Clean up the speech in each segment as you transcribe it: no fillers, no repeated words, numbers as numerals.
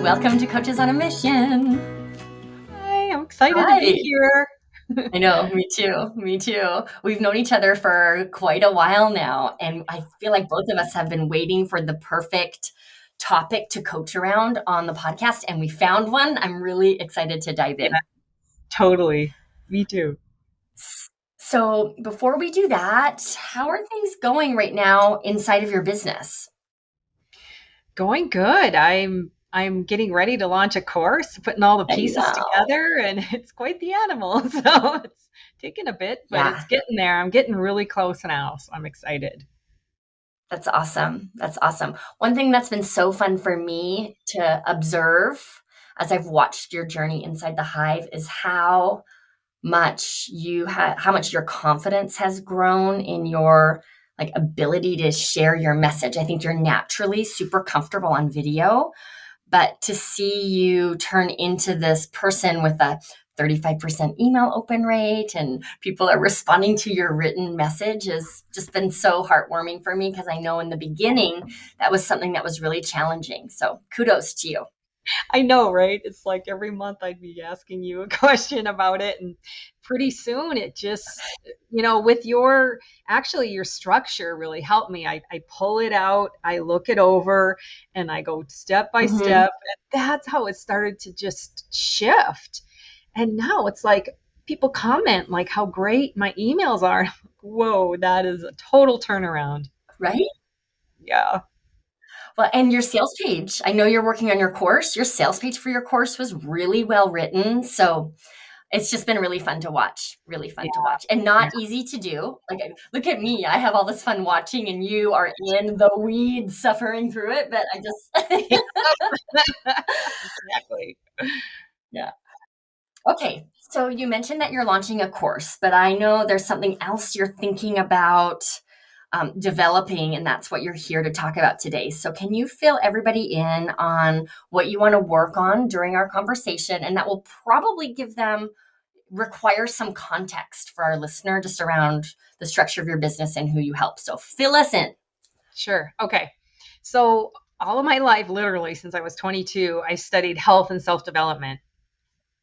welcome to Coaches on a Mission. Hi, I'm excited to be here. I know, me too. We've known each other for quite a while now, and I feel like both of us have been waiting for the perfect topic to coach around on the podcast, and we found one. I'm really excited to dive in. Totally. Me too. So before we do that, how are things going right now inside of your business? Going good. I'm getting ready to launch a course, putting all the pieces together, and it's quite the animal. So it's taking a bit, but it's getting there. I'm getting really close now, so I'm excited. That's awesome. One thing that's been so fun for me to observe as I've watched your journey inside the hive is how much your confidence has grown in your ability to share your message. I think you're naturally super comfortable on video, but to see you turn into this person with a 35% email open rate and people are responding to your written message has just been so heartwarming for me, because I know in the beginning that was something that was really challenging. So kudos to you. I know, right? It's like every month I'd be asking you a question about it, and pretty soon it just, with your structure really helped me. I pull it out, I look it over, and I go step by step. And that's how it started to just shift. And now it's like people comment like how great my emails are. Whoa, that is a total turnaround. Right? Yeah. Well, and your sales page, I know you're working on your course. Your sales page for your course was really well written. So it's just been really fun to watch, to watch, and not easy to do. Like, look at me. I have all this fun watching, and you are in the weeds suffering through it. But I just... Exactly. Yeah. Okay. So you mentioned that you're launching a course, but I know there's something else you're thinking about developing, and that's what you're here to talk about today. So can you fill everybody in on what you want to work on during our conversation? And that will probably require some context for our listener just around the structure of your business and who you help. So fill us in. Sure. Okay. So all of my life, literally since I was 22, I studied health and self-development.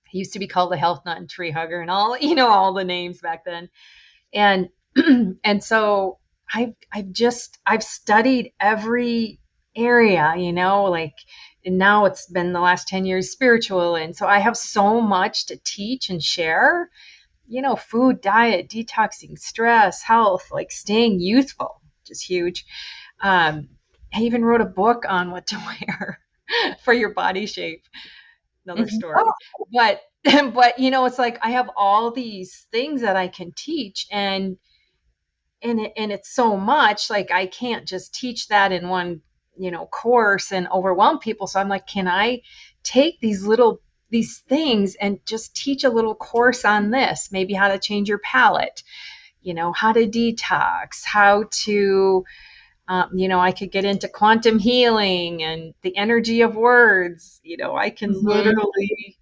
I used to be called a health nut and tree hugger and all the names back then. And, and so I've studied every area, and now it's been the last 10 years spiritual. And so I have so much to teach and share, food, diet, detoxing, stress, health, like staying youthful, which is huge. I even wrote a book on what to wear for your body shape. Another story. But it's like I have all these things that I can teach, and it's so much, like I can't just teach that in one course and overwhelm people. So I'm like, can I take these things and just teach a little course on this, maybe how to change your palate, how to detox, how to I could get into quantum healing and the energy of words. I can literally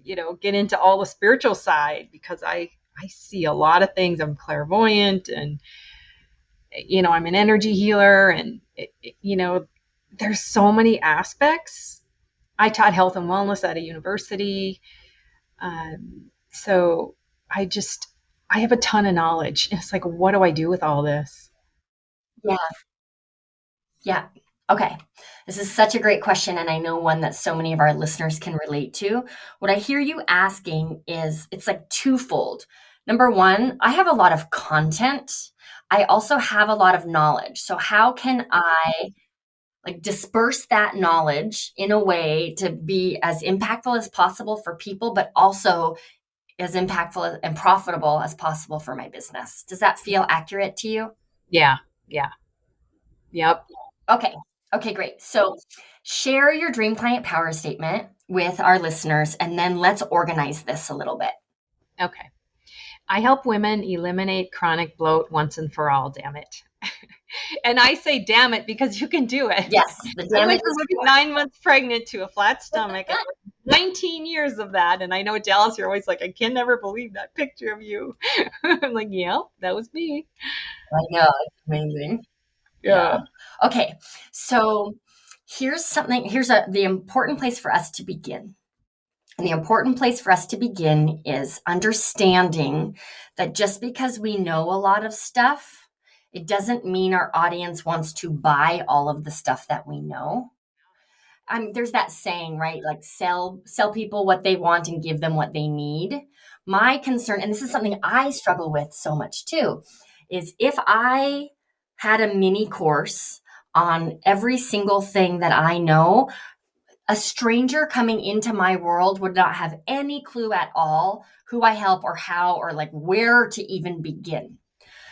get into all the spiritual side, because I see a lot of things. I'm clairvoyant, and I'm an energy healer, and there's so many aspects. I taught health and wellness at a university, so I have a ton of knowledge. It's like, what do I do with all this? Yeah. Okay. This is such a great question, and I know one that so many of our listeners can relate to. What I hear you asking is, it's like twofold. Number one, I have a lot of content. I also have a lot of knowledge. So how can I disperse that knowledge in a way to be as impactful as possible for people, but also as impactful and profitable as possible for my business? Does that feel accurate to you? Yeah. Yep. Okay, great. So share your dream client power statement with our listeners, and then let's organize this a little bit. Okay. I help women eliminate chronic bloat once and for all, damn it. And I say damn it because you can do it. Yes. The damn it is 9 months pregnant to a flat stomach. 19 years of that. And I know, Dallas, you're always like, I can never believe that picture of you. I'm like, yeah, that was me. I know. It's amazing. Yeah. Okay. So The important place for us to begin. And the important place for us to begin is understanding that just because we know a lot of stuff, it doesn't mean our audience wants to buy all of the stuff that we know. There's that saying, right? Like sell people what they want and give them what they need. My concern, and this is something I struggle with so much too, is if I had a mini course on every single thing that I know, a stranger coming into my world would not have any clue at all who I help or how or like where to even begin.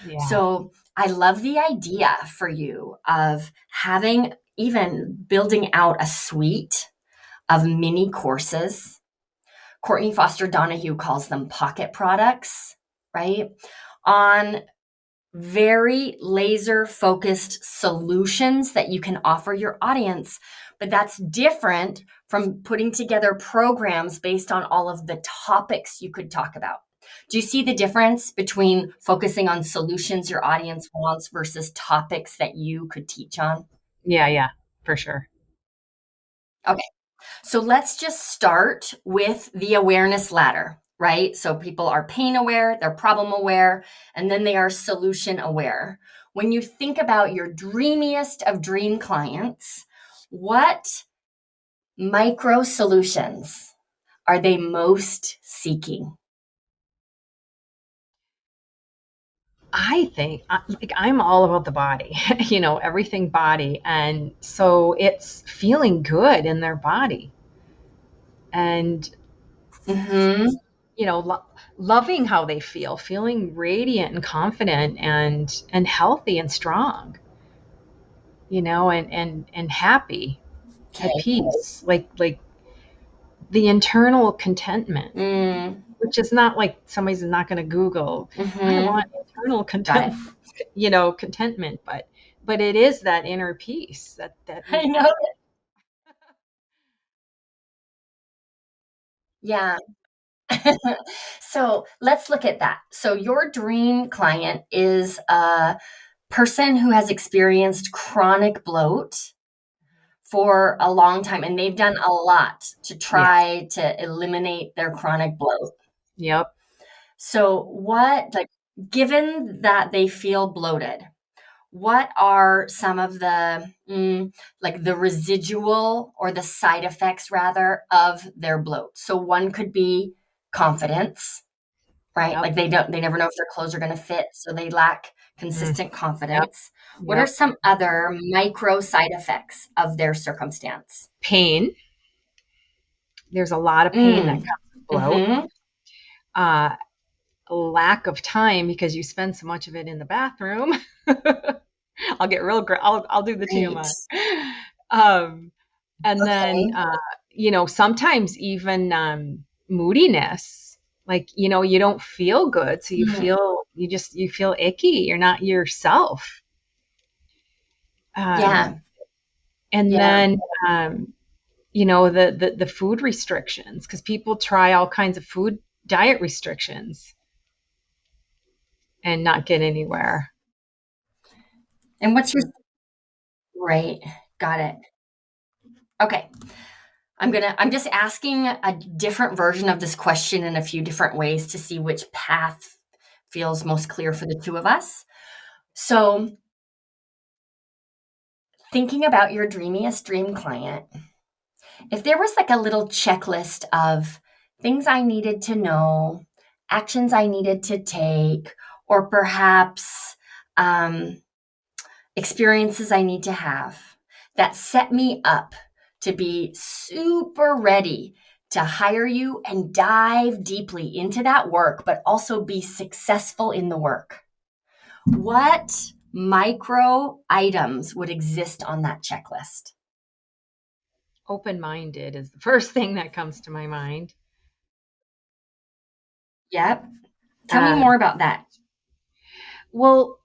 Yeah. So I love the idea for you of having, even building out a suite of mini courses. Courtney Foster Donahue calls them pocket products, right? On very laser focused solutions that you can offer your audience. But that's different from putting together programs based on all of the topics you could talk about. Do you see the difference between focusing on solutions your audience wants versus topics that you could teach on? Yeah, for sure. Okay. So let's just start with the awareness ladder, right? So people are pain aware, they're problem aware, and then they are solution aware. When you think about your dreamiest of dream clients, what micro solutions are they most seeking? I think like I'm all about the body, everything body. And so it's feeling good in their body and, Mm-hmm. loving how they feel, feeling radiant and confident and healthy and strong, and happy, at Okay. peace, like the internal contentment, Mm, which is not like somebody's not going to Google, I mm-hmm. want internal Got it. contentment, but it is that inner peace that we I have. know. Yeah. So let's look at that. So your dream client is a person who has experienced chronic bloat for a long time, and they've done a lot to Yes. try to eliminate their chronic bloat. Yep. So given that they feel bloated, what are some of the like the residual or the side effects rather of their bloat? So one could be confidence, right? Yep. Like they never know if their clothes are going to fit, so they lack Mm, consistent yep. confidence. What are Yep. some other micro side effects of their circumstance? Pain. There's a lot of pain that Mm. comes with bloat. Mm-hmm. Uh, Lack of time because you spend so much of it in the bathroom. I'll get real. I'll do the Right. TMI. Um, and then, Okay. sometimes even moodiness. Like, you don't feel good, so Mm. you feel icky. You're not yourself. Um, Yeah. and Yeah. then, the food restrictions, because people try all kinds of food diet restrictions and not get anywhere. And what's your right? Got it. Okay. I'm just asking a different version of this question in a few different ways to see which path feels most clear for the two of us. So, thinking about your dreamiest dream client, if there was like a little checklist of things I needed to know, actions I needed to take, or perhaps um, experiences I need to have that set me up to be super ready to hire you and dive deeply into that work, but also be successful in the work. What micro items would exist on that checklist? Open-minded is the first thing that comes to my mind. Yep. Tell me Uh, more about that. well,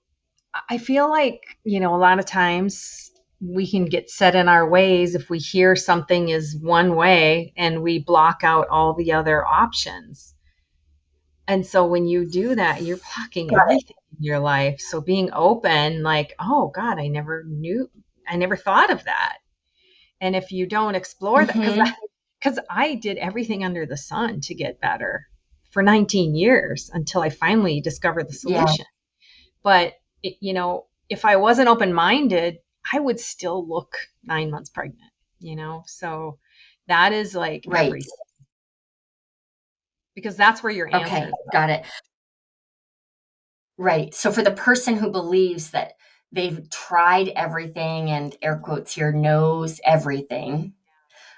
I feel like, a lot of times we can get set in our ways if we hear something is one way and we block out all the other options. And so when you do that, you're blocking Got it. everything in your life. So being open, like, oh God, I never thought of that. And if you don't explore that, Mm-hmm. because I did everything under the sun to get better for 19 years until I finally discovered the Yeah. solution. But if I wasn't open-minded, I would still look 9 months pregnant, So that is like Right. everything, because that's where your Okay. answers Got it. Right. So for the person who believes that they've tried everything and air quotes here knows everything,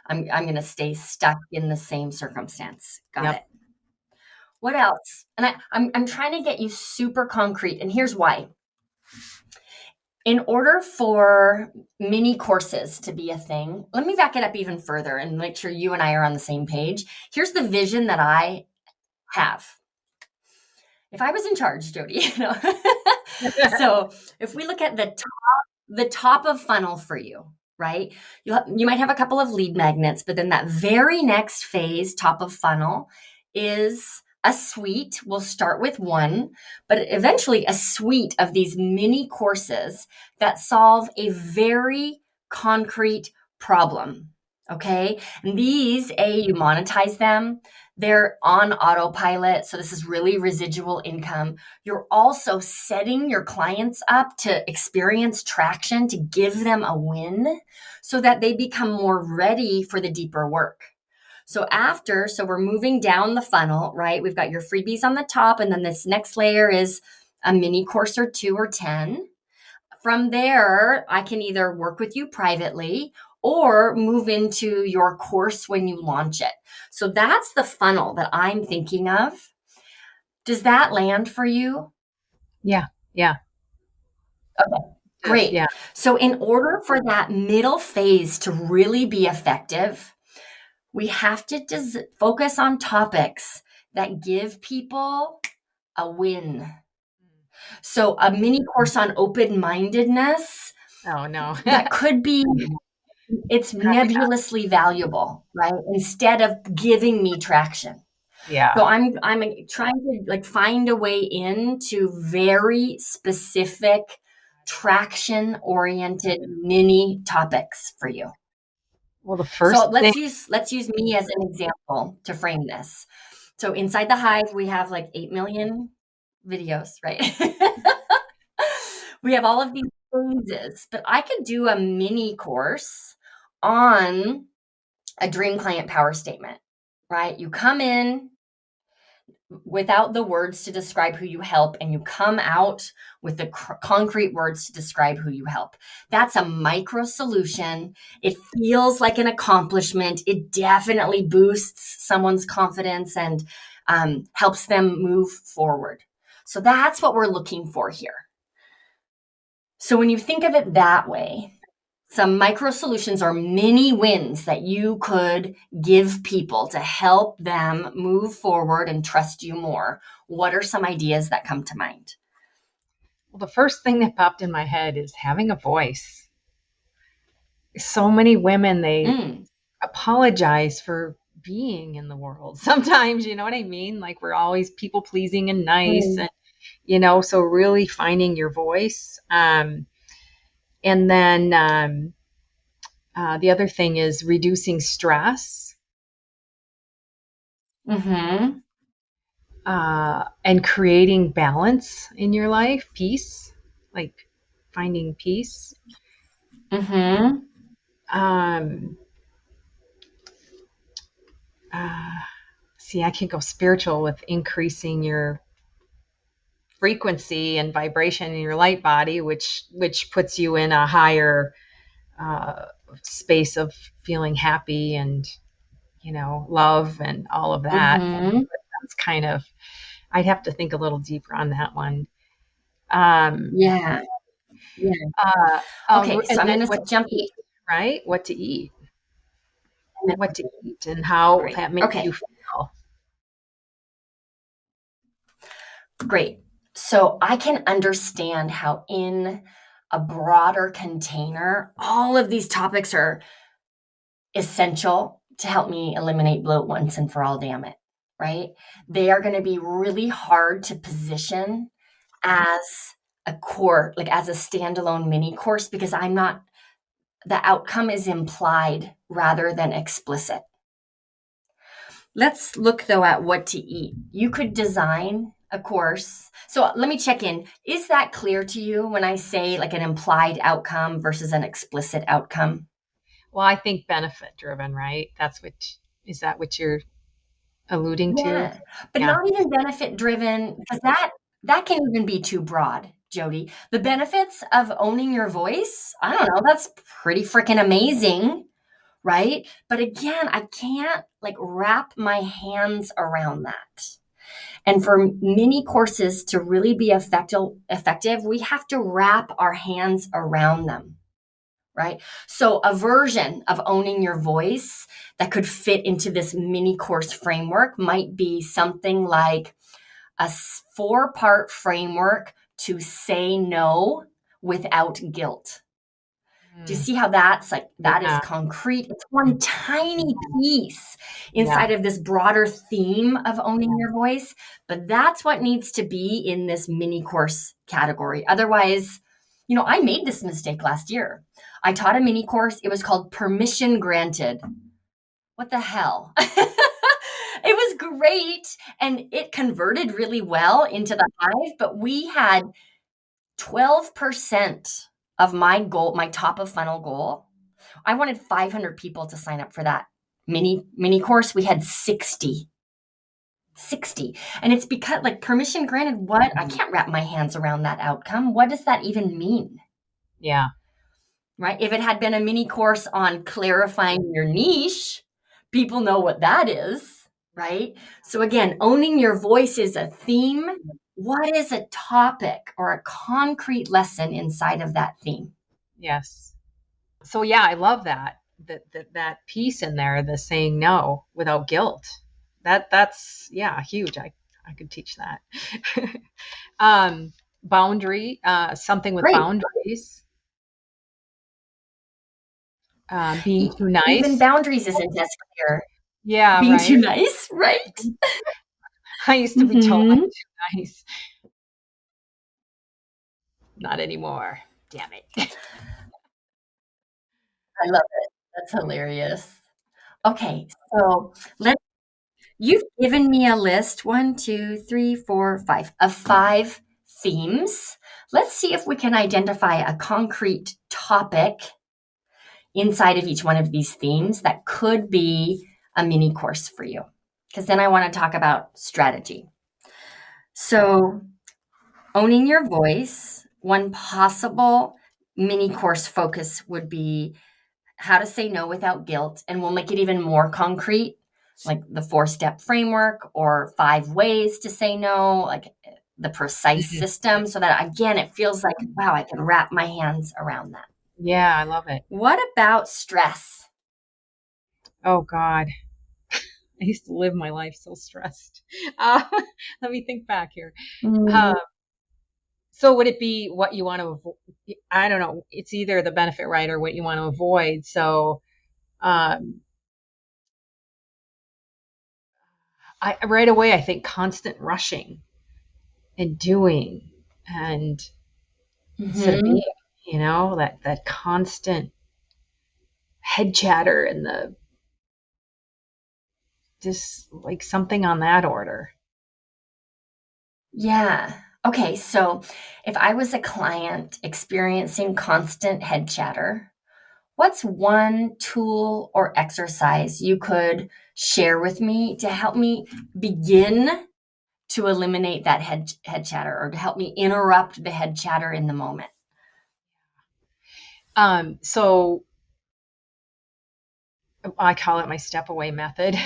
I'm going to stay stuck in the same circumstance. are. Got Yep. it. What else? And I'm trying to get you super concrete, and here's why. In order for mini courses to be a thing, let me back it up even further and make sure you and I are on the same page. Here's the vision that I have. If I was in charge, Jodi, So if we look at the top of funnel for you, right? You might have a couple of lead magnets, but then that very next phase, top of funnel, is a suite. We'll start with one, but eventually a suite of these mini courses that solve a very concrete problem. Okay. And these, you monetize them. They're on autopilot. So this is really residual income. You're also setting your clients up to experience traction, to give them a win so that they become more ready for the deeper work. So we're moving down the funnel, right? We've got your freebies on the top, and then this next layer is a mini course or 2 or 10. From there, I can either work with you privately or move into your course when you launch it. So that's the funnel that I'm thinking of. Does that land for you? Yeah. Yeah. Okay, great. Yeah. So, in order for that middle phase to really be effective, we have to focus on topics that give people a win. So, a mini course on open mindedness, Oh no. that could be, it's Probably not. nebulously valuable, right? Instead of giving me traction. So Yeah. I'm trying to like find a way into very specific traction oriented mini topics for you. Well, the So first thing. let's use me as an example to frame this. So inside the hive we have like 8 million videos, right? We have all of these phases, but I could do a mini course on a dream client power statement, right? You come in without the words to describe who you help, and you come out with the concrete words to describe who you help. That's a micro solution. It feels like an accomplishment. It definitely boosts someone's confidence and helps them move forward. So that's what we're looking for here. So when you think of it that way, some micro solutions are mini wins that you could give people to help them move forward and trust you more. What are some ideas that come to mind? Well, the first thing that popped in my head is having a voice. So many women, they Mm, apologize for being in the world. Sometimes, you know what I mean? Like we're always people pleasing and nice, mm, and so really finding your voice. And then the other thing is reducing stress, mm-hmm, and creating balance in your life, peace, like finding peace. mm-hmm, Um, uh, See, I can go spiritual with increasing your frequency and vibration in your light body, which puts you in a higher uh, space of feeling happy and love and all of that. mm-hmm. That's kind of, I'd have to think a little deeper on that one. Um, Yeah, yeah. Okay, so and I'm then going what to to jump eat, right? What to in. eat and how Great. that makes you Okay, feel. great. So I can understand how in a broader container, all of these topics are essential to help me eliminate bloat once and for all, damn it, right? They are going to be really hard to position as a core, like as a standalone mini course, because I'm not the outcome is implied rather than explicit. Let's look though at what to eat. You could design a course. So let me check in. Is that clear to you when I say like an implied outcome versus an explicit outcome? Well, I think benefit driven, right? Is that what you're alluding to? Yeah, but Yeah. not even benefit driven, because that can even be too broad, Jodi. The benefits of owning your voice, I don't know, that's pretty freaking amazing, right? But again, I can't like wrap my hands around that. And for mini courses to really be effective, we have to wrap our hands around them, right? So a version of owning your voice that could fit into this mini course framework might be something like a 4-part framework to say no without guilt. Do you Mm, see how that's like, that is yeah. concrete? It's one tiny piece Yeah. inside of this broader theme of owning your voice, but that's what needs to be in this mini course category. Otherwise, I made this mistake last year. I taught a mini course. It was called Permission Granted. What the hell? It was great and it converted really well into the Hive, but we had 12% of my goal, my top of funnel goal. I wanted 500 people to sign up for that mini course. We had 60. 60. And it's because like permission granted, what? I can't wrap my hands around that outcome. What does that even mean? Yeah. Right? If it had been a mini course on clarifying your niche, people know what that is, right? So again, owning your voice is a theme. What is a topic or a concrete lesson inside of that theme? Yes. So yeah, I love that piece in there, the saying no without guilt. That's yeah, huge. I could teach that. Boundary, something with Great. boundaries. Being E- too Even nice. boundaries isn't as clear. Yeah, Being too right. nice, right? I used to be told I'm Hmm. too nice. Not anymore. Damn it. I love it. That's hilarious. Okay, so let you've given me a list, one, two, three, four, five, of 5 themes. Let's see if we can identify a concrete topic inside of each one of these themes that could be a mini course for you. Because then I want to talk about strategy. So, owning your voice, one possible mini course focus would be how to say no without guilt. And we'll make it even more concrete, like the 4-step framework or 5 ways to say no, like the precise Mhm. system, so that again, it feels like, wow, I can wrap my hands around that. Yeah, I love it. What about stress? Oh God. I used to live my life so stressed. Uh, let me think back here. Mm, Uh, so would it be what you want to avoid? I don't know. It's either the benefit, right, or what you want to avoid. So, um, right away, I think constant rushing and doing, and instead of mhm. being, that constant head chatter and the just like something on that order. Yeah. Okay, so if I was a client experiencing constant head chatter, what's one tool or exercise you could share with me to help me begin to eliminate that head chatter, or to help me interrupt the head chatter in the moment? So I call it my step away method.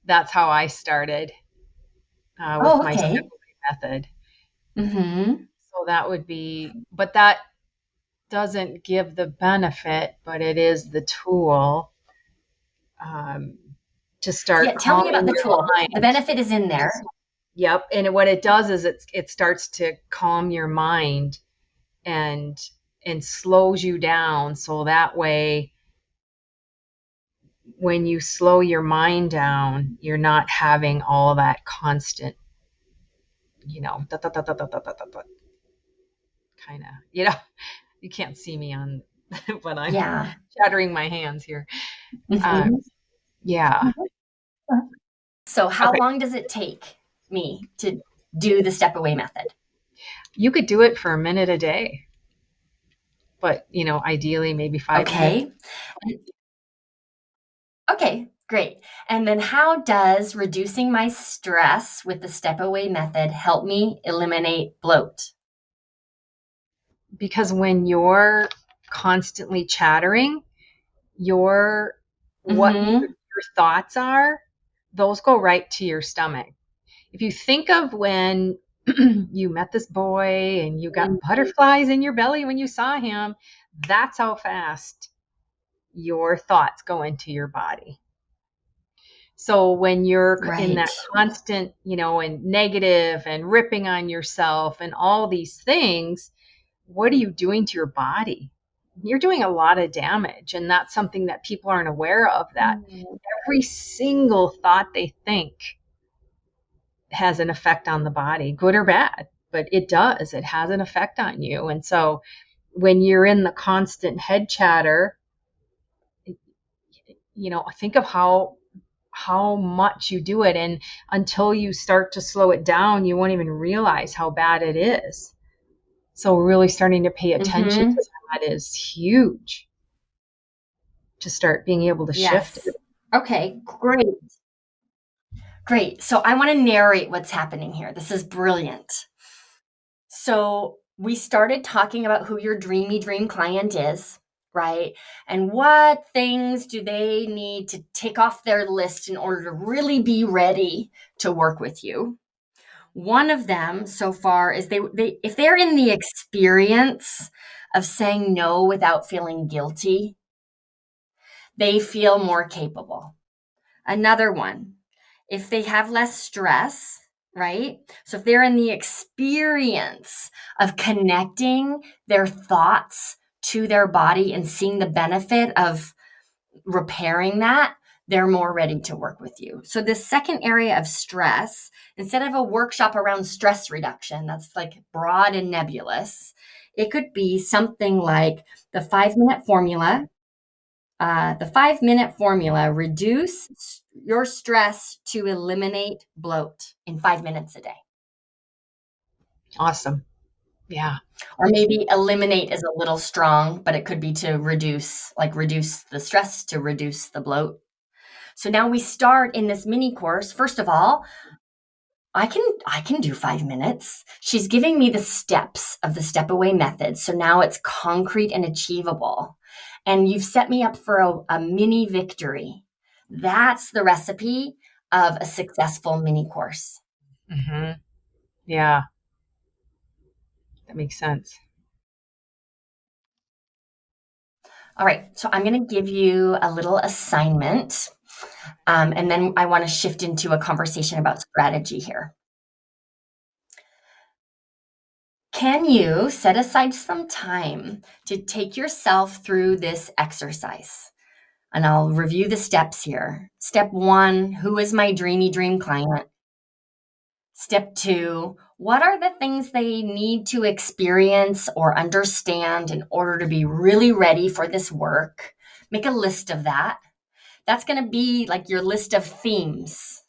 That's how I started with Oh, my step okay. away method. Mhm. So that would be, but that doesn't give the benefit, but it is the tool um, to start Yeah, tell me about calming the your tool. The mind. benefit is in there. Yep. And what it does is it starts to calm your mind and slows you down. So that way, when you slow your mind down, you're not having all that constant, kind of, you can't see me on. when I'm Yeah. chattering my hands here. Uh, Mhm. yeah. So how Okay. long does it take me to do the step away method? You could do it for a minute a day, but ideally maybe 5 minutes. Okay. Okay, great. And then how does reducing my stress with the step away method help me eliminate bloat? Because when you're constantly chattering, your what Mhm. your thoughts are, those go right to your stomach. If you think of when you met this boy and you got butterflies in your belly when you saw him, that's how fast your thoughts go into your body. So when you're in Right. that constant, and negative and ripping on yourself and all these things, what are you doing to your body? You're doing a lot of damage. And that's something that people aren't aware of, that Mm. every single thought they think has an effect on the body, good or bad, but it does. It has an effect on you. And so when you're in the constant head chatter, think of how much you do it, and until you start to slow it down, you won't even realize how bad it is. So really starting to pay attention Mhm. to that is huge, to start being able to shift it. Yes. Okay, great. Great. So I want to narrate what's happening here. This is brilliant. So we started talking about who your dreamy dream client is, right? And what things do they need to tick off their list in order to really be ready to work with you? One of them so far is they if they're in the experience of saying no without feeling guilty, they feel more capable. Another one, if they have less stress, right? So if they're in the experience of connecting their thoughts to their body and seeing the benefit of repairing that, they're more ready to work with you. So this second area of stress, instead of a workshop around stress reduction, that's like broad and nebulous, it could be something like the 5 minute formula. The 5 minute formula: reduce your stress to eliminate bloat in 5 minutes a day. Awesome. Yeah. Or maybe eliminate is a little strong, but it could be to reduce, like reduce the stress to reduce the bloat. So now we start in this mini course. First of all, I can do 5 minutes. She's giving me the steps of the step away method. So now it's concrete and achievable. And you've set me up for a mini victory. That's the recipe of a successful mini course. Yeah, that makes sense. All right. So I'm going to give you a little assignment. And then I want to shift into a conversation about strategy here. Can you set aside some time to take yourself through this exercise? And I'll review the steps here. Step one: who is my dreamy dream client? Step two: what are the things they need to experience or understand in order to be really ready for this work? Make a list of that. That's going to be like your list of themes.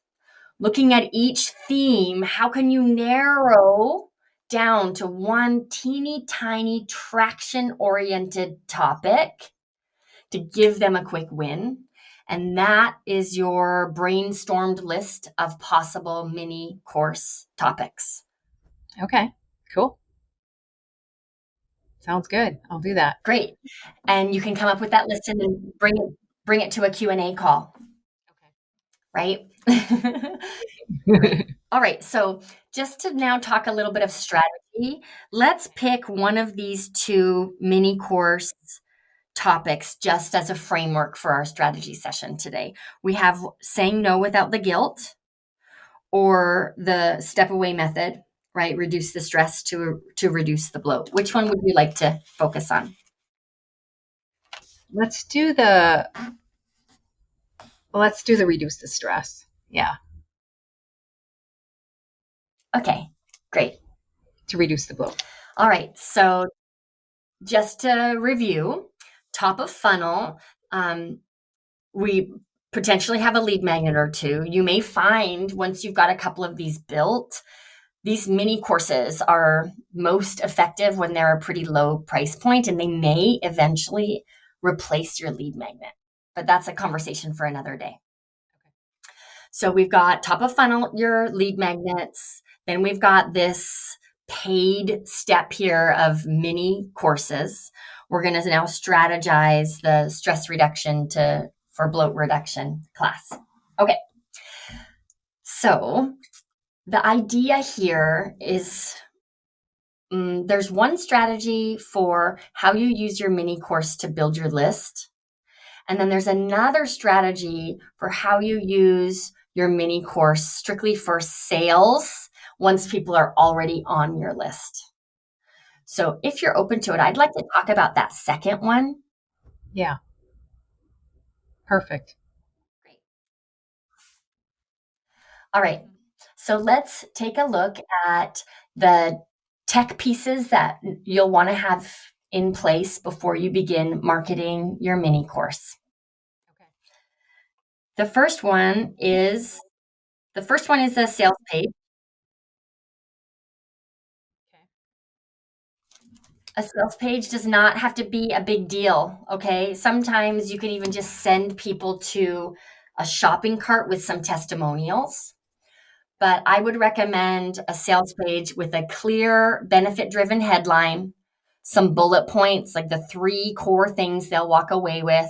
Looking at each theme, how can you narrow down to one teeny tiny traction oriented topic to give them a quick win? And that is your brainstormed list of possible mini course topics. Okay, cool. Sounds good. I'll do that. Great. And you can come up with that list and then bring it to a Q&A call, right? Okay. All right. So just to now talk a little bit of strategy, let's pick one of these two mini course topics just as a framework for our strategy session today. We have saying no without the guilt, or the step away method, right? Reduce the stress to reduce the bloat. Which one would you like to focus on? Let's do the let's do the reduce the stress. Yeah, Okay, great. to reduce the bloat. All right. So just to review, top of funnel, we potentially have a lead magnet or two. You may find once you've got a couple of these built, these mini courses are most effective when they're a pretty low price point, and they may eventually replace your lead magnet. But that's a conversation for another day. So we've got top of funnel, your lead magnets. Then we've got this paid step here of mini courses. We're going to now strategize the stress reduction for bloat reduction class. Okay. So the idea here is there's one strategy for how you use your mini course to build your list. And then there's another strategy for how you use your mini course strictly for sales once people are already on your list. So if you're open to it, I'd like to talk about that second one. Yeah. Perfect. Great. All right. So let's take a look at the tech pieces that you'll want to have in place before you begin marketing your mini course. Okay. The first one is a sales page. Okay. A sales page does not have to be a big deal, okay? Sometimes you can even just send people to a shopping cart with some testimonials. But I would recommend a sales page with a clear, benefit-driven headline, some bullet points, like the 3 core things they'll walk away with,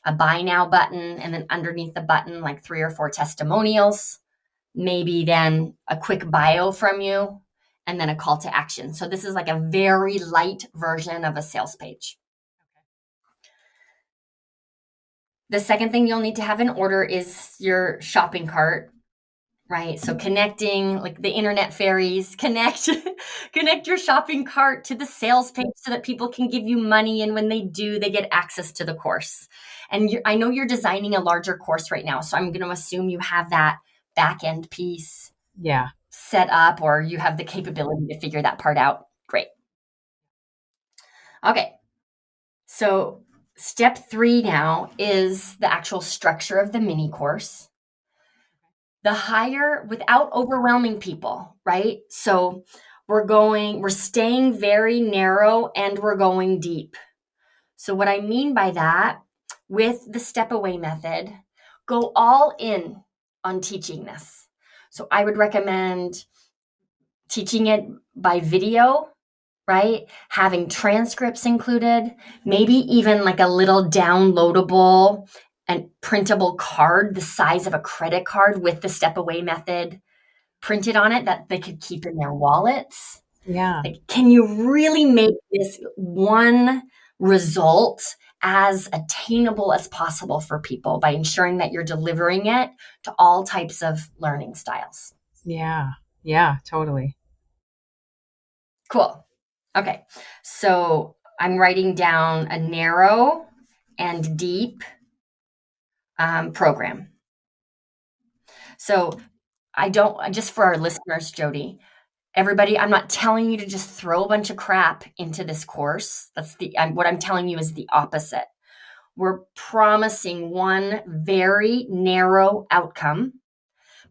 a buy now button, and then underneath the button, like 3 or 4 testimonials, maybe then a quick bio from you, and then a call to action. So this is like a very light version of a sales page. The second thing you'll need to have in order is your shopping cart, right? So connecting, like the internet fairies, connect your shopping cart to the sales page so that people can give you money, and when they do, they get access to the course. And I know you're designing a larger course right now, so I'm going to assume you have that back end piece set up, or you have the capability to figure that part out. Great. Okay. So step 3 now is the actual structure of the mini course. The higher, without overwhelming people, right? So we're staying very narrow and we're going deep. So what I mean by that, with the step away method, go all in on teaching this. So I would recommend teaching it by video, right? Having transcripts included, maybe even like a little downloadable and printable card the size of a credit card with the step away method printed on it that they could keep in their wallets. Yeah. Like, can you really make this one result as attainable as possible for people by ensuring that you're delivering it to all types of learning styles? Yeah. Yeah, totally. Cool. Okay. So I'm writing down a narrow and deep program. So just for our listeners, Jodi, everybody, I'm not telling you to just throw a bunch of crap into this course. What I'm telling you is the opposite. We're promising one very narrow outcome,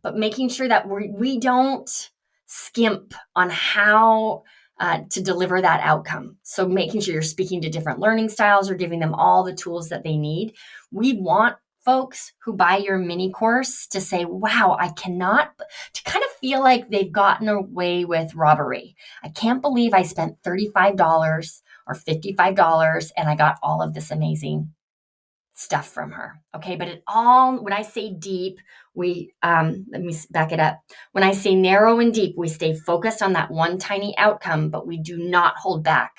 but making sure that we don't skimp on how to deliver that outcome. So making sure you're speaking to different learning styles or giving them all the tools that they need. We want folks who buy your mini course to say, wow, to kind of feel like they've gotten away with robbery. I can't believe I spent $35 or $55 and I got all of this amazing stuff from her. Okay. But when I say deep, let me back it up. When I say narrow and deep, we stay focused on that one tiny outcome, but we do not hold back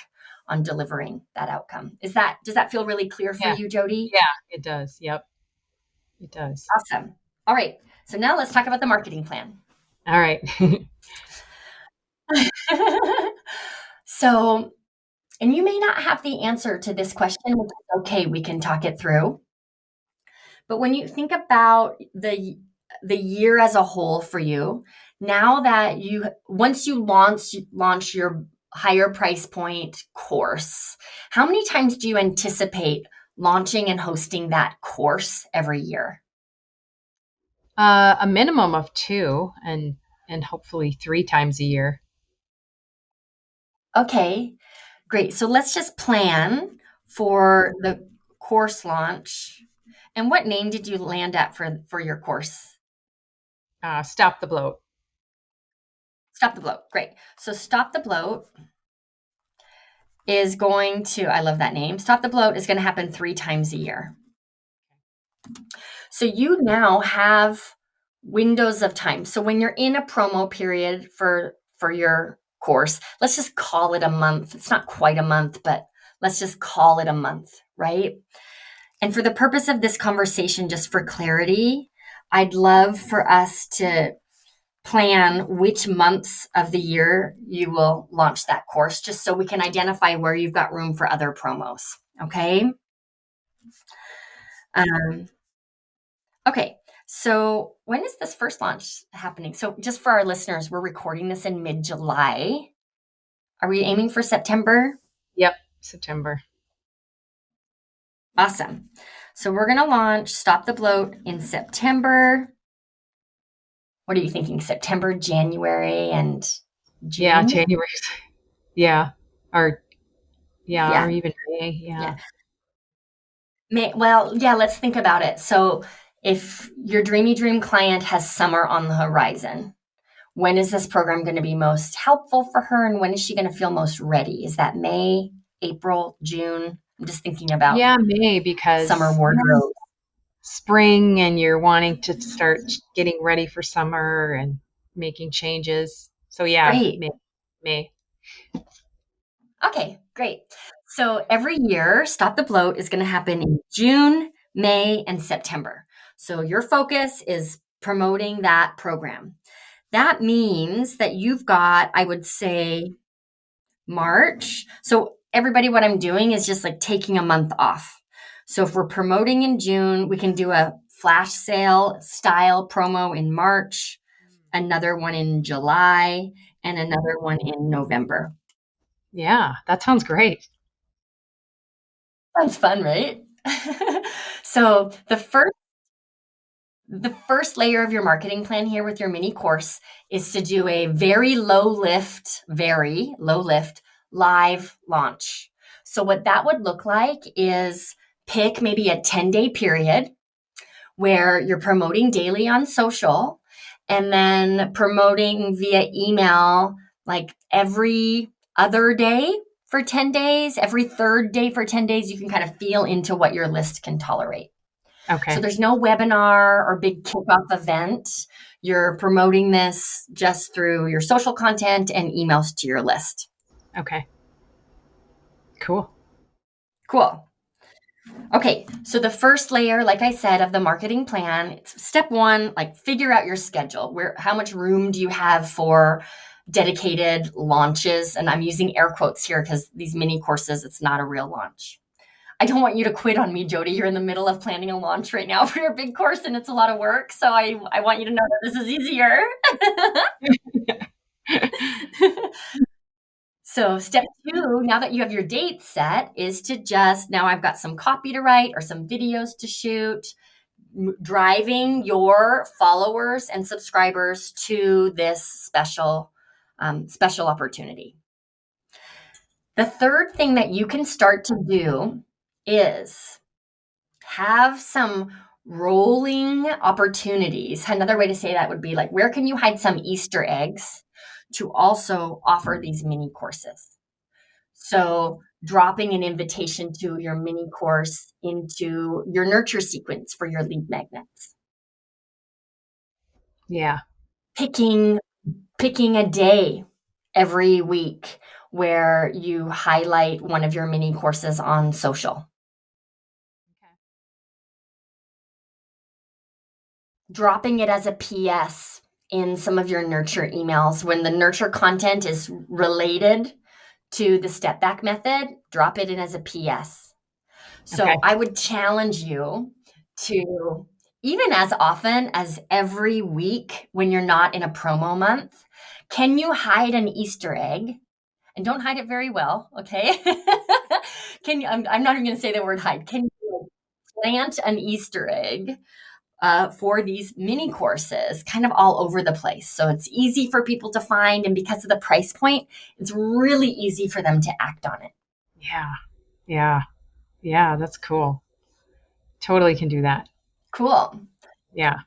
on delivering that outcome. Does that feel really clear for you, Jodi? Yeah, it does. Yep. It does. Awesome. All right. So now let's talk about the marketing plan. All right. So, and you may not have the answer to this question, which is okay. We can talk it through. But when you think about the year as a whole for you, now that once you launch your higher price point course, how many times do you anticipate launching and hosting that course every year? A minimum of two and hopefully three times a year. Okay, great. So let's just plan for the course launch. And what name did you land at for your course? Stop the bloat. Stop the bloat. Great. So stop the bloat is going to, I love that name. Stop the bloat is going to happen 3 times a year. So you now have windows of time. So when you're in a promo period for your course, let's just call it a month. It's not quite a month, but let's just call it a month, right? And for the purpose of this conversation, just for clarity, I'd love for us to plan which months of the year you will launch that course, just so we can identify where you've got room for other promos. Okay. Okay. So when is this first launch happening? So just for our listeners, we're recording this in mid-July. Are we aiming for September? Yep, September. Awesome. So we're going to launch Stop the Bloat in September. What are you thinking? September, January, and June? Yeah, January. Yeah. Or Yeah. or even May. Yeah. Well, yeah, let's think about it. So if your dreamy dream client has summer on the horizon, when is this program going to be most helpful for her, and when is she going to feel most ready? Is that May, April, June? I'm just thinking about May, because summer wardrobe. Spring, and you're wanting to start getting ready for summer and making changes. So yeah, Great. May. Okay, great. So every year, Stop the Bloat is going to happen in June, May, and September. So your focus is promoting that program. That means that you've got, I would say, March. So everybody, what I'm doing is just like taking a month off. So if we're promoting in June, we can do a flash sale style promo in March, another one in July, and another one in November. Yeah, that sounds great. Sounds fun, right? So the first layer of your marketing plan here with your mini course is to do a very low lift live launch. So what that would look like is pick maybe a 10-day period where you're promoting daily on social and then promoting via email like every other day for 10 days, every third day for 10 days. You can kind of feel into what your list can tolerate. Okay. So there's no webinar or big kickoff event. You're promoting this just through your social content and emails to your list. Okay. Cool. Okay, so the first layer, like I said, of the marketing plan, it's step one, like figure out your schedule. How much room do you have for dedicated launches? And I'm using air quotes here because these mini courses, it's not a real launch. I don't want you to quit on me, Jodi. You're in the middle of planning a launch right now for your big course, and it's a lot of work. So I want you to know that this is easier. So step two, now that you have your date set, is to just, now I've got some copy to write or some videos to shoot, driving your followers and subscribers to this special opportunity. The third thing that you can start to do is have some rolling opportunities. Another way to say that would be like, where can you hide some Easter eggs to also offer these mini courses? So dropping an invitation to your mini course into your nurture sequence for your lead magnets. Yeah. Picking a day every week where you highlight one of your mini courses on social. Dropping it as a PS in some of your nurture emails. When the nurture content is related to the step back method, drop it in as a PS. So Okay. I would challenge you to, even as often as every week when you're not in a promo month, can you hide an Easter egg and don't hide it very well, okay? I'm not even going to say the word hide. Can you plant an Easter egg for these mini courses kind of all over the place? So it's easy for people to find. And because of the price point, it's really easy for them to act on it. Yeah. Yeah. Yeah. That's cool. Totally can do that. Cool. Yeah.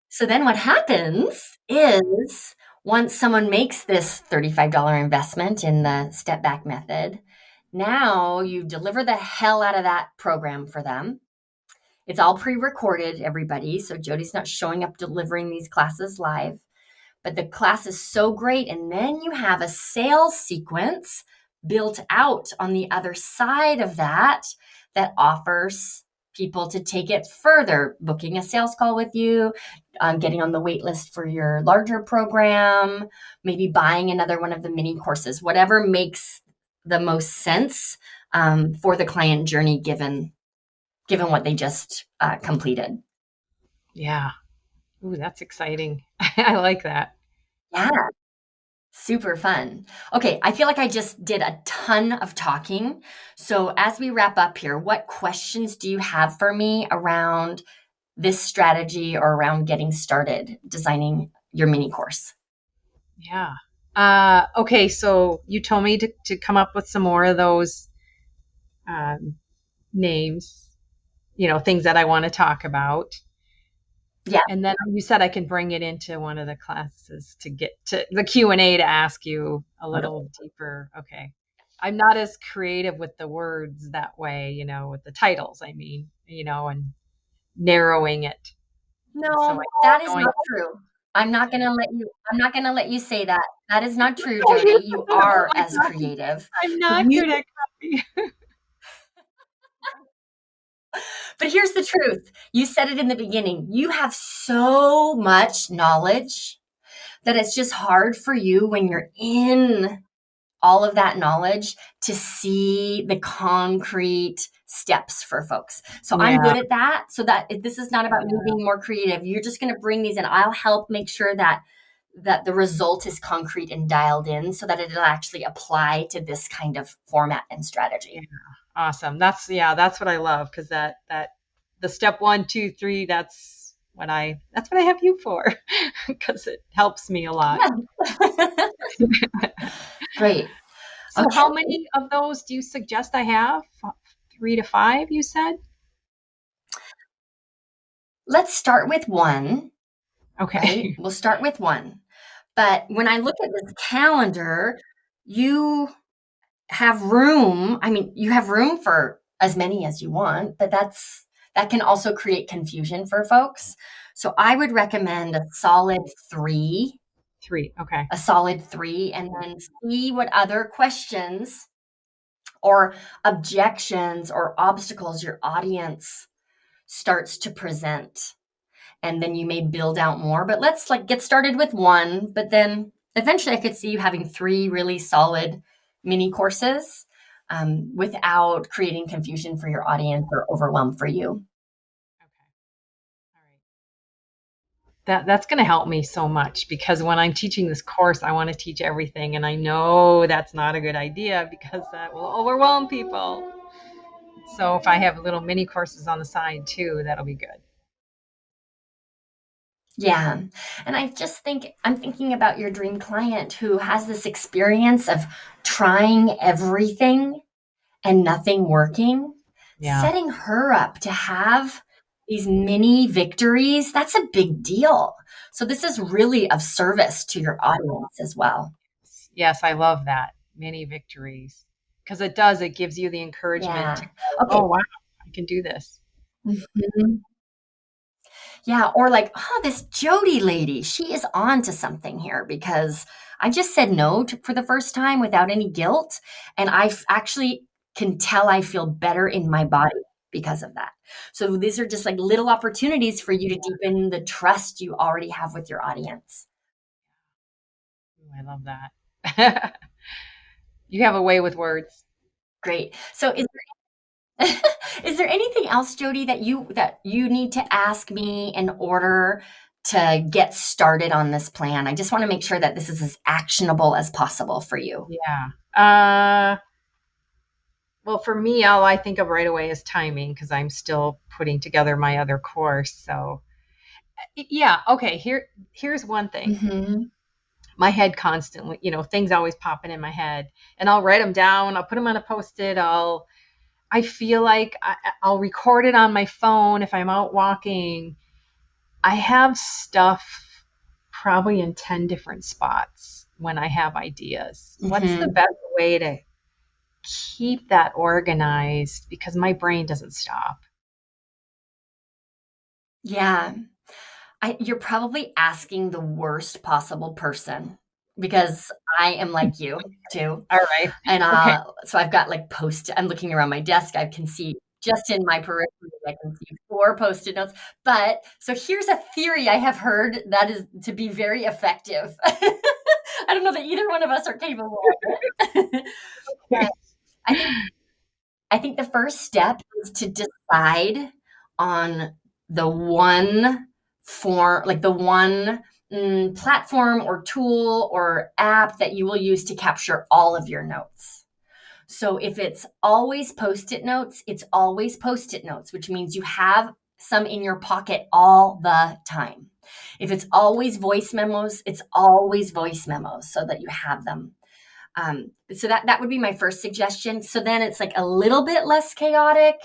So then what happens is once someone makes this $35 investment in the step back method, now you deliver the hell out of that program for them. It's all pre-recorded, everybody. So Jodi's not showing up delivering these classes live, but the class is so great. And then you have a sales sequence built out on the other side of that that offers people to take it further, booking a sales call with you, getting on the wait list for your larger program, maybe buying another one of the mini courses, whatever makes the most sense for the client journey given what they just completed. Yeah. Ooh, that's exciting. I like that. Yeah, super fun. Okay, I feel like I just did a ton of talking. So as we wrap up here, what questions do you have for me around this strategy or around getting started designing your mini course? Yeah. Okay, so you told me to come up with some more of those um, names, things that I want to talk about. Yeah. And then you said I can bring it into one of the classes to get to the Q&A to ask you a little deeper. Okay. I'm not as creative with the words that way, with the titles, I mean, and narrowing it. No, So that is not true. I'm not going to let you say that. That is not true, Jodi. You are as creative. I'm not good at copy. But here's the truth. You said it in the beginning. You have so much knowledge that it's just hard for you when you're in all of that knowledge to see the concrete steps for folks. So I'm good at that. So that this is not about me being more creative. You're just going to bring these in. I'll help make sure that the result is concrete and dialed in so that it'll actually apply to this kind of format and strategy. Yeah. Awesome. That's what I love, because that the step 1, 2, 3, that's what I have you for, because it helps me a lot. Yeah. Great. So how many of those do you suggest I have? 3 to 5, you said? Let's start with one. Okay. Right? We'll start with one. But when I look at this calendar, you have room. I mean, you have room for as many as you want, but that can also create confusion for folks. So I would recommend a solid 3. 3, okay. A solid 3, and then see what other questions or objections or obstacles your audience starts to present. And then you may build out more, but let's get started with 1, but then eventually I could see you having 3 really solid mini courses without creating confusion for your audience or overwhelm for you. Okay. All right. That's going to help me so much, because when I'm teaching this course, I want to teach everything. And I know that's not a good idea, because that will overwhelm people. So if I have little mini courses on the side too, that'll be good. Yeah. And I'm thinking about your dream client who has this experience of trying everything and nothing working. Yeah. Setting her up to have these mini victories, that's a big deal. So this is really of service to your audience as well. Yes, I love that. Mini victories. Because it gives you the encouragement to go, okay. Oh, wow, I can do this. Mm-hmm. Yeah, or this Jodi lady, she is on to something here, because I just said no for the first time without any guilt. And I actually can tell I feel better in my body because of that. So these are just little opportunities for you to deepen the trust you already have with your audience. Ooh, I love that. You have a way with words. Great. So is there anything else, Jodi, that you need to ask me in order to get started on this plan? I just want to make sure that this is as actionable as possible for you. Yeah. Uh, well, for me, all I think of right away is timing because I'm still putting together my other course. So, yeah, okay. Here's one thing. Mm-hmm. My head constantly, things always popping in my head, and I'll write them down. I'll put them on a post-it. I feel like I'll record it on my phone if I'm out walking. I have stuff probably in 10 different spots when I have ideas. What's the Mm-hmm. best way to keep that organized? Because my brain doesn't stop. Yeah. You're probably asking the worst possible person because I am like you too. All right. And Okay. so I've got like I'm looking around my desk. I can see just in my periphery, I can see 4 post-it notes. But so here's a theory I have heard that is to be very effective. I don't know that either one of us are capable of it. But I think I think the first step is to decide on the one like the one platform or tool or app that you will use to capture all of your notes. So if it's always post-it notes, it's always post-it notes, which means you have some in your pocket all the time. If it's always voice memos, it's always voice memos so that you have them. So that would be my first suggestion. So then it's like a little bit less chaotic,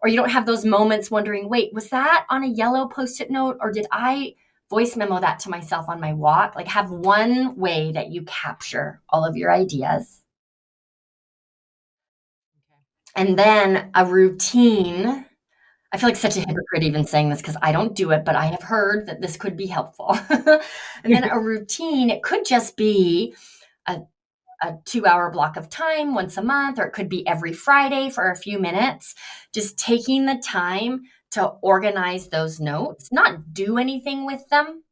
or you don't have those moments wondering, wait, was that on a yellow post-it note, or did I voice memo that to myself on my walk? Like have one way that you capture all of your ideas. And then a routine. I feel like such a hypocrite even saying this because I don't do it, but I have heard that this could be helpful. And then a routine, it could just be a a 2-hour block of time once a month, or it could be every Friday for a few minutes, just taking the time to organize those notes, not do anything with them,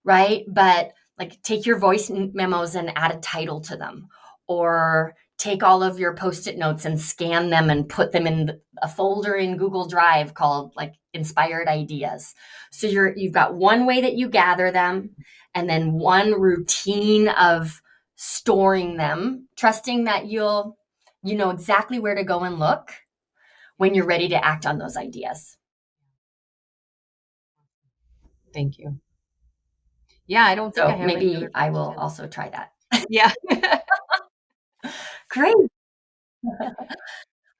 right? But like take your voice memos and add a title to them, or take all of your post-it notes and scan them and put them in a folder in Google Drive called like inspired ideas. So you've got one way that you gather them, and then one routine of storing them, trusting that you know exactly where to go and look when you're ready to act on those ideas. Thank you. Yeah, I don't think I So have any maybe other I will questions. also try that. Yeah. Great.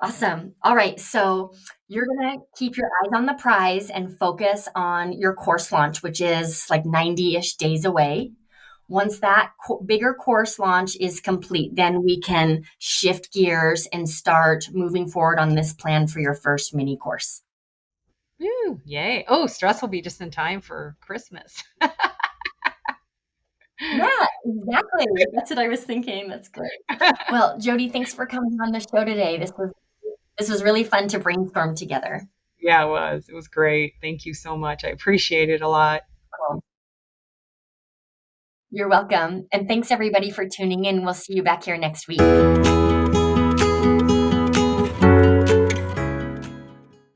Awesome. All right. So you're going to keep your eyes on the prize and focus on your course launch, which is like 90-ish days away. Once that bigger course launch is complete, then we can shift gears and start moving forward on this plan for your first mini course. Woo, yay. Oh, stress will be just in time for Christmas. Yeah, exactly. That's what I was thinking. That's great. Well, Jodi, thanks for coming on the show today. This was really fun to brainstorm together. Yeah, it was. It was great. Thank you so much. I appreciate it a lot. Cool. You're welcome. And thanks everybody for tuning in. We'll see you back here next week.